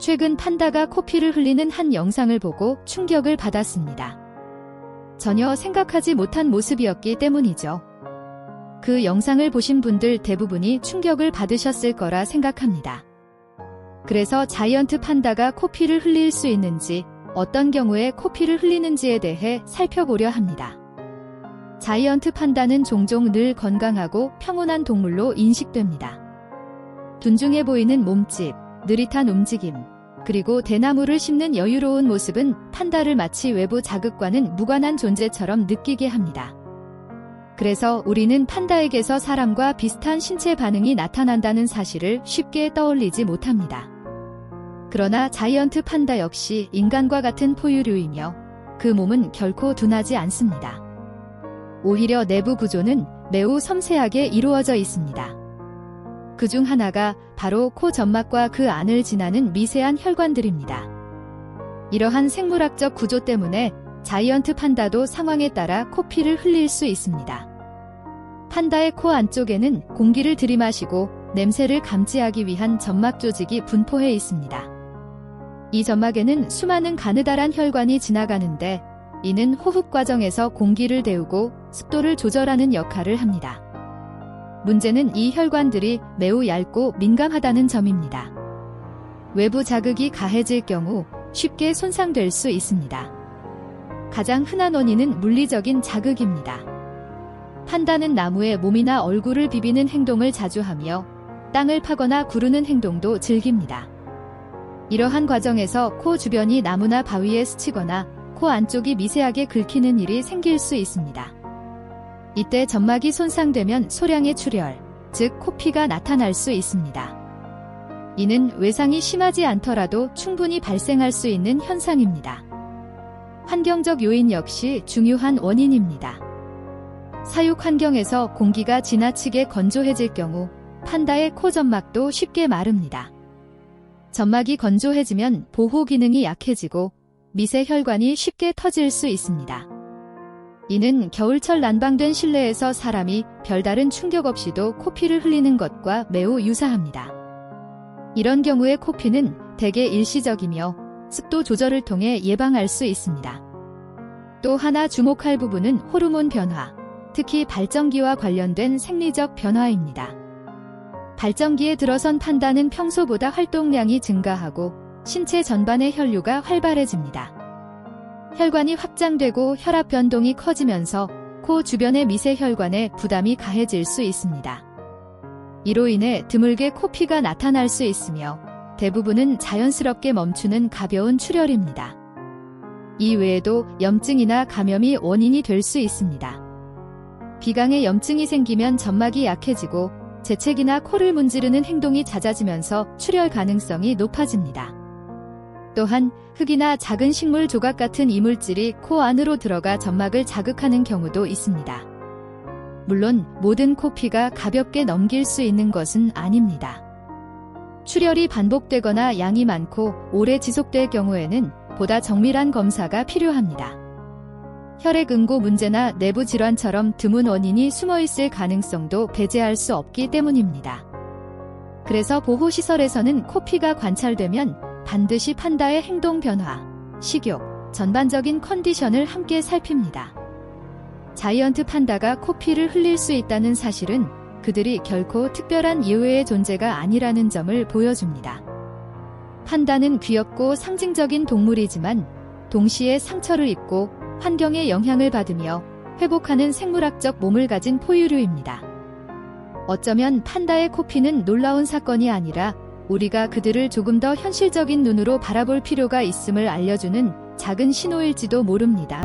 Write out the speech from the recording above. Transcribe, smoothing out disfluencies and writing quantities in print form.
최근 판다가 코피를 흘리는 한 영상을 보고 충격을 받았습니다. 전혀 생각하지 못한 모습이었기 때문이죠. 그 영상을 보신 분들 대부분이 충격을 받으셨을 거라 생각합니다. 그래서 자이언트 판다가 코피를 흘릴 수 있는지, 어떤 경우에 코피를 흘리는지에 대해 살펴보려 합니다. 자이언트 판다는 종종 늘 건강하고 평온한 동물로 인식됩니다. 둔중해 보이는 몸집, 느릿한 움직임, 그리고 대나무를 씹는 여유로운 모습은 판다를 마치 외부 자극과는 무관한 존재처럼 느끼게 합니다. 그래서 우리는 판다에게서 사람과 비슷한 신체 반응이 나타난다는 사실을 쉽게 떠올리지 못합니다. 그러나 자이언트 판다 역시 인간과 같은 포유류이며 그 몸은 결코 둔하지 않습니다. 오히려 내부 구조는 매우 섬세하게 이루어져 있습니다. 그중 하나가 바로 코 점막과 그 안을 지나는 미세한 혈관들입니다. 이러한 생물학적 구조 때문에 자이언트 판다도 상황에 따라 코피를 흘릴 수 있습니다. 판다의 코 안쪽에는 공기를 들이마시고 냄새를 감지하기 위한 점막 조직이 분포해 있습니다. 이 점막에는 수많은 가느다란 혈관이 지나가는데 이는 호흡 과정에서 공기를 데우고 습도를 조절하는 역할을 합니다. 문제는 이 혈관들이 매우 얇고 민감하다는 점입니다. 외부 자극이 가해질 경우 쉽게 손상될 수 있습니다. 가장 흔한 원인은 물리적인 자극입니다. 판다는 나무에 몸이나 얼굴을 비비는 행동을 자주 하며 땅을 파거나 구르는 행동도 즐깁니다. 이러한 과정에서 코 주변이 나무나 바위에 스치거나 코 안쪽이 미세하게 긁히는 일이 생길 수 있습니다. 이때 점막이 손상되면 소량의 출혈, 즉 코피가 나타날 수 있습니다. 이는 외상이 심하지 않더라도 충분히 발생할 수 있는 현상입니다. 환경적 요인 역시 중요한 원인입니다. 사육 환경에서 공기가 지나치게 건조해질 경우 판다의 코 점막도 쉽게 마릅니다. 점막이 건조해지면 보호 기능이 약해지고 미세 혈관이 쉽게 터질 수 있습니다. 이는 겨울철 난방된 실내에서 사람이 별다른 충격 없이도 코피를 흘리는 것과 매우 유사합니다. 이런 경우의 코피는 대개 일시적이며 습도 조절을 통해 예방할 수 있습니다. 또 하나 주목할 부분은 호르몬 변화, 특히 발정기와 관련된 생리적 변화입니다. 발정기에 들어선 판다는 평소보다 활동량이 증가하고 신체 전반의 혈류가 활발해집니다. 혈관이 확장되고 혈압 변동이 커지면서 코 주변의 미세 혈관에 부담이 가해질 수 있습니다. 이로 인해 드물게 코피가 나타날 수 있으며 대부분은 자연스럽게 멈추는 가벼운 출혈입니다. 이 외에도 염증이나 감염이 원인이 될 수 있습니다. 비강에 염증이 생기면 점막이 약해지고 재채기나 코를 문지르는 행동이 잦아지면서 출혈 가능성이 높아집니다. 또한 흙이나 작은 식물 조각 같은 이물질이 코 안으로 들어가 점막을 자극하는 경우도 있습니다. 물론 모든 코피가 가볍게 넘길 수 있는 것은 아닙니다. 출혈이 반복되거나 양이 많고 오래 지속될 경우에는 보다 정밀한 검사가 필요합니다. 혈액 응고 문제나 내부 질환처럼 드문 원인이 숨어있을 가능성도 배제할 수 없기 때문입니다. 그래서 보호시설에서는 코피가 관찰되면 반드시 판다의 행동 변화, 식욕, 전반적인 컨디션을 함께 살핍니다. 자이언트 판다가 코피를 흘릴 수 있다는 사실은 그들이 결코 특별한 예외의 존재가 아니라는 점을 보여줍니다. 판다는 귀엽고 상징적인 동물이지만 동시에 상처를 입고 환경에 영향을 받으며 회복하는 생물학적 몸을 가진 포유류입니다. 어쩌면 판다의 코피는 놀라운 사건이 아니라 우리가 그들을 조금 더 현실적인 눈으로 바라볼 필요가 있음을 알려주는 작은 신호일지도 모릅니다.